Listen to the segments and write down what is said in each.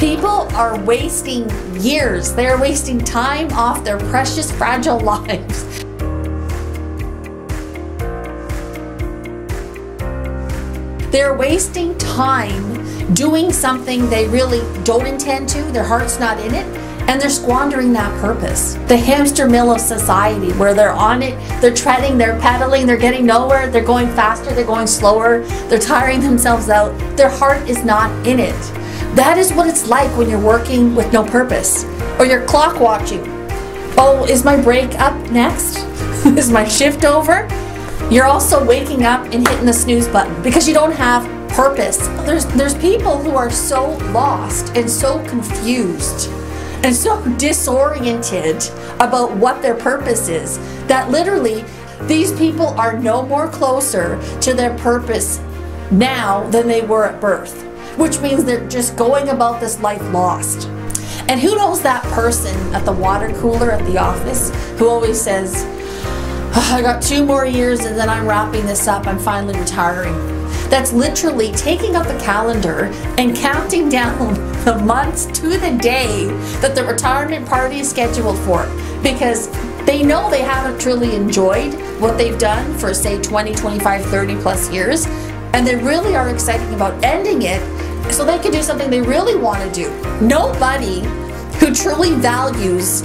People are wasting years. They're wasting time off their precious, fragile lives. They're wasting time doing something they really don't intend to, their heart's not in it, and they're squandering that purpose. The hamster mill of society, where they're on it, they're treading, they're pedaling, they're getting nowhere, they're going faster, they're going slower, they're tiring themselves out, their heart is not in it. That is what it's like when you're working with no purpose, or you're clock watching. Oh, is my break up next? Is my shift over? You're also waking up and hitting the snooze button because you don't have purpose. There's people who are so lost and so confused and so disoriented about what their purpose is that literally these people are no more closer to their purpose now than they were at birth, which means they're just going about this life lost. And who knows that person at the water cooler at the office who always says, I got 2 more years and then I'm wrapping this up, I'm finally retiring. That's literally taking up the calendar and counting down the months to the day that the retirement party is scheduled for, because they know they haven't truly enjoyed what they've done for, say, 20, 25, 30 plus years, and they really are excited about ending it so they can do something they really want to do. Nobody who truly values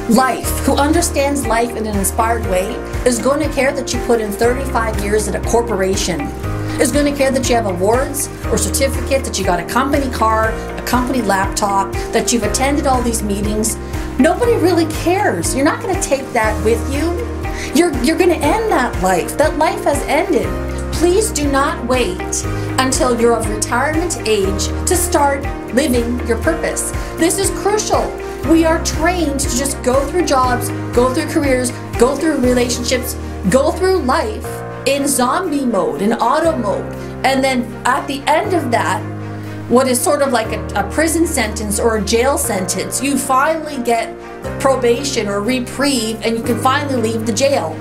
life, who understands life in an inspired way, is going to care that you put in 35 years at a corporation, is going to care that you have awards or certificates, that you got a company car, a company laptop, that you've attended all these meetings. Nobody really cares. You're not going to take that with you. You're going to end that life. That life has ended. Please do not wait until you're of retirement age to start living your purpose. This is crucial. We are trained to just go through jobs, go through careers, go through relationships, go through life in zombie mode, in auto mode. And then at the end of that, what is sort of like a prison sentence or a jail sentence, you finally get probation or reprieve and you can finally leave the jail.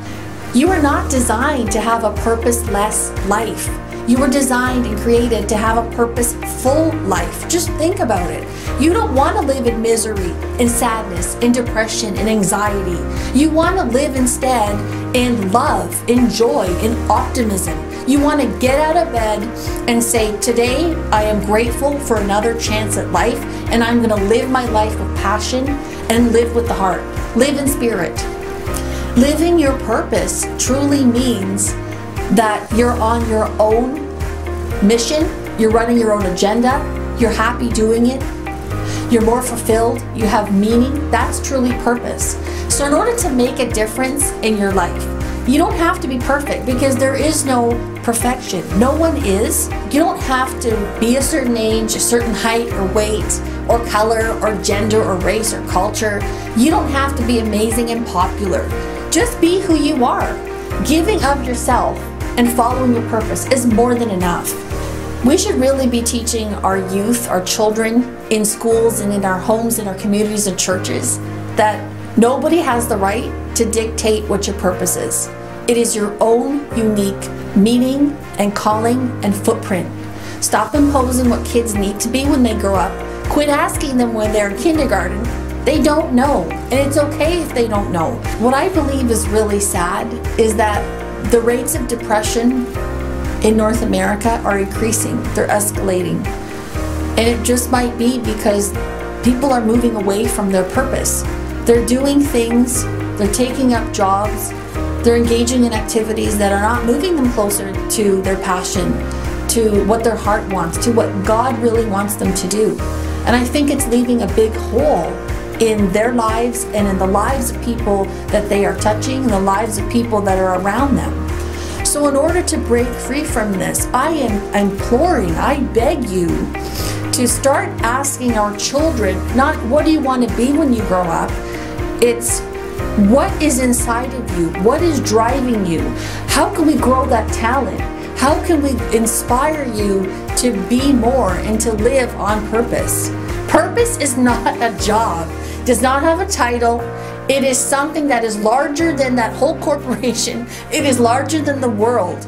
You are not designed to have a purposeless life. You were designed and created to have a purposeful life. Just think about it. You don't want to live in misery, in sadness, in depression, in anxiety. You want to live instead in love, in joy, in optimism. You want to get out of bed and say, today I am grateful for another chance at life, and I'm going to live my life with passion and live with the heart. Live in spirit. Living your purpose truly means that you're on your own mission, you're running your own agenda, you're happy doing it, you're more fulfilled, you have meaning. That's truly purpose. So in order to make a difference in your life, you don't have to be perfect, because there is no perfection. No one is. You don't have to be a certain age, a certain height or weight or color or gender or race or culture. You don't have to be amazing and popular. Just be who you are. Giving of yourself and following your purpose is more than enough. We should really be teaching our youth, our children, in schools and in our homes, in our communities and churches, that nobody has the right to dictate what your purpose is. It is your own unique meaning and calling and footprint. Stop imposing what kids need to be when they grow up. Quit asking them when they're in kindergarten. They don't know, and it's okay if they don't know. What I believe is really sad is that the rates of depression in North America are increasing. They're escalating. And it just might be because people are moving away from their purpose. They're doing things, they're taking up jobs, they're engaging in activities that are not moving them closer to their passion, to what their heart wants, to what God really wants them to do. And I think it's leaving a big hole in their lives and in the lives of people that they are touching, the lives of people that are around them. So in order to break free from this, I am imploring, I beg you to start asking our children, not what do you want to be when you grow up, it's what is inside of you, what is driving you, how can we grow that talent, how can we inspire you to be more and to live on purpose. Purpose is not a job, does not have a title. It is something that is larger than that whole corporation. It is larger than the world.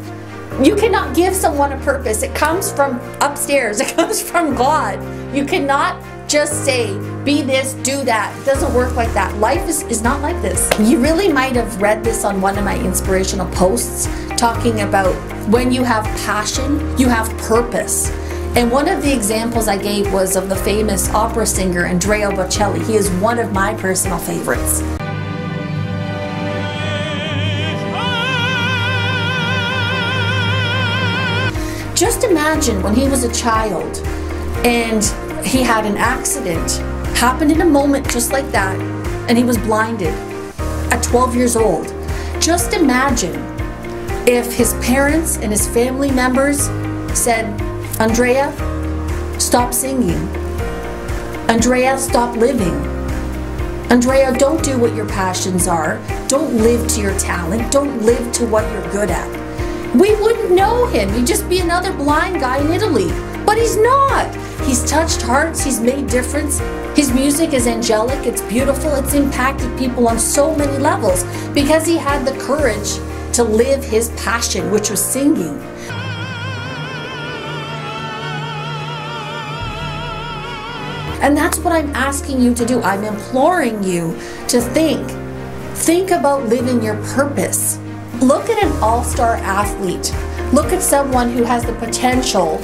You cannot give someone a purpose. It comes from upstairs. It comes from God. You cannot just say, be this, do that. It doesn't work like that. Life is not like this. You really might have read this on one of my inspirational posts talking about when you have passion, you have purpose. And one of the examples I gave was of the famous opera singer Andrea Bocelli. He is one of my personal favorites. Just imagine when he was a child and he had an accident, happened in a moment just like that, and he was blinded at 12 years old. Just imagine if his parents and his family members said, Andrea, stop singing. Andrea, stop living. Andrea, don't do what your passions are. Don't live to your talent. Don't live to what you're good at. We wouldn't know him. He'd just be another blind guy in Italy. But he's not. He's touched hearts. He's made difference. His music is angelic. It's beautiful. It's impacted people on so many levels because he had the courage to live his passion, which was singing. And that's what I'm asking you to do. I'm imploring you to think about living your purpose. Look at an all-star athlete. Look at someone who has the potential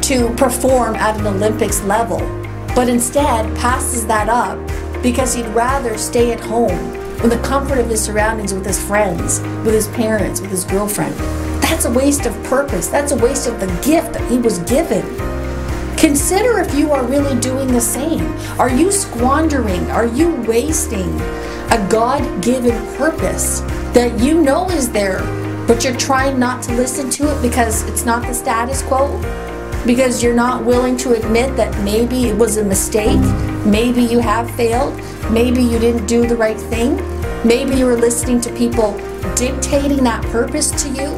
to perform at an Olympics level, but instead passes that up because he'd rather stay at home in the comfort of his surroundings with his friends, with his parents, with his girlfriend. That's a waste of purpose. That's a waste of the gift that he was given. Consider if you are really doing the same. Are you squandering? Are you wasting a God-given purpose that you know is there, but you're trying not to listen to it because it's not the status quo? Because you're not willing to admit that maybe it was a mistake, maybe you have failed, maybe you didn't do the right thing, maybe you were listening to people dictating that purpose to you.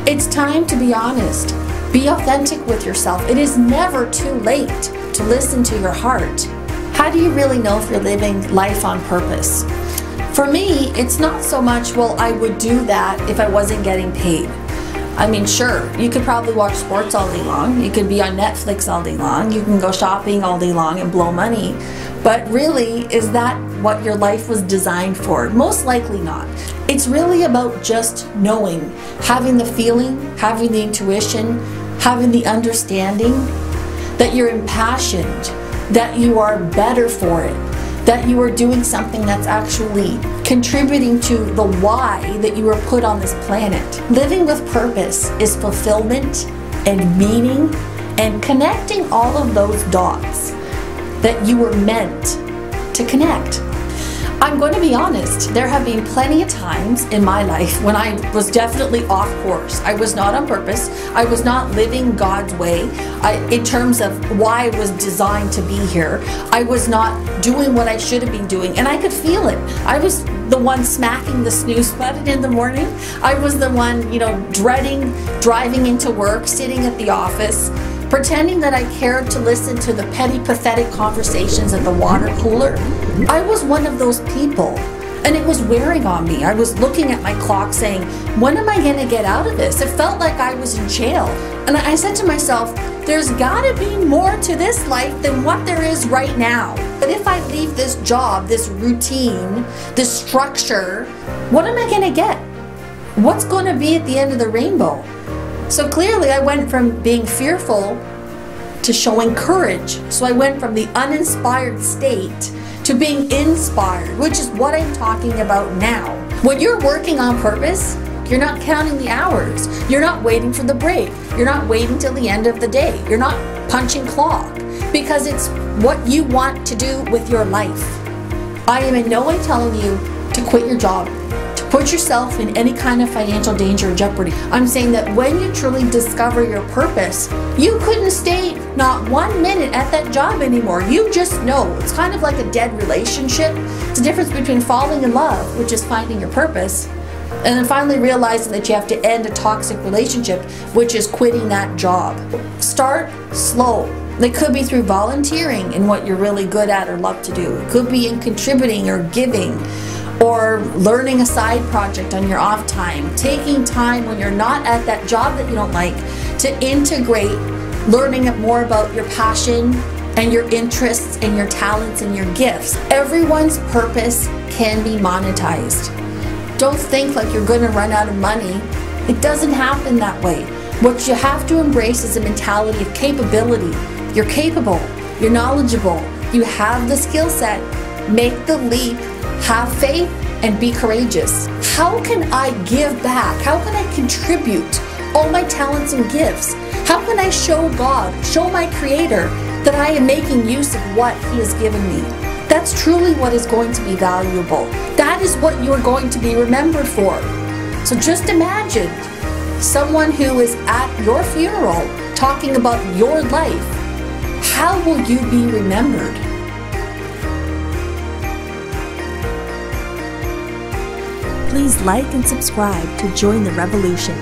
It's time to be honest. Be authentic with yourself. It is never too late to listen to your heart. How do you really know if you're living life on purpose? For me, it's not so much, well, I would do that if I wasn't getting paid. I mean, sure, you could probably watch sports all day long. You could be on Netflix all day long. You can go shopping all day long and blow money. But really, is that what your life was designed for? Most likely not. It's really about just knowing, having the feeling, having the intuition, having the understanding that you're impassioned, that you are better for it, that you are doing something that's actually contributing to the why that you were put on this planet. Living with purpose is fulfillment and meaning and connecting all of those dots that you were meant to connect. I'm going to be honest, there have been plenty of times in my life when I was definitely off course. I was not on purpose. I was not living God's way in terms of why I was designed to be here. I was not doing what I should have been doing, and I could feel it. I was the one smacking the snooze button in the morning. I was the one, dreading driving into work, sitting at the office, pretending that I cared to listen to the petty, pathetic conversations at the water cooler. I was one of those people, and it was wearing on me. I was looking at my clock saying, when am I going to get out of this? It felt like I was in jail. And I said to myself, there's got to be more to this life than what there is right now. But if I leave this job, this routine, this structure, what am I going to get? What's going to be at the end of the rainbow? So clearly I went from being fearful to showing courage. So I went from the uninspired state to being inspired, which is what I'm talking about now. When you're working on purpose, you're not counting the hours. You're not waiting for the break. You're not waiting till the end of the day. You're not punching clock because it's what you want to do with your life. I am in no way telling you to quit your job, put yourself in any kind of financial danger or jeopardy. I'm saying that when you truly discover your purpose, you couldn't stay not 1 minute at that job anymore. You just know. It's kind of like a dead relationship. It's the difference between falling in love, which is finding your purpose, and then finally realizing that you have to end a toxic relationship, which is quitting that job. Start slow. It could be through volunteering in what you're really good at or love to do. It could be in contributing or giving, or learning a side project on your off time, taking time when you're not at that job that you don't like to integrate learning more about your passion, and your interests and your talents and your gifts. Everyone's purpose can be monetized. Don't think like you're going to run out of money. It doesn't happen that way. What you have to embrace is a mentality of capability. You're capable, you're knowledgeable, you have the skill set. Make the leap, have faith, and be courageous. How can I give back? How can I contribute all my talents and gifts? How can I show God, show my Creator that I am making use of what He has given me? That's truly what is going to be valuable. That is what you are going to be remembered for. So just imagine someone who is at your funeral talking about your life. How will you be remembered? Please like and subscribe to join the revolution.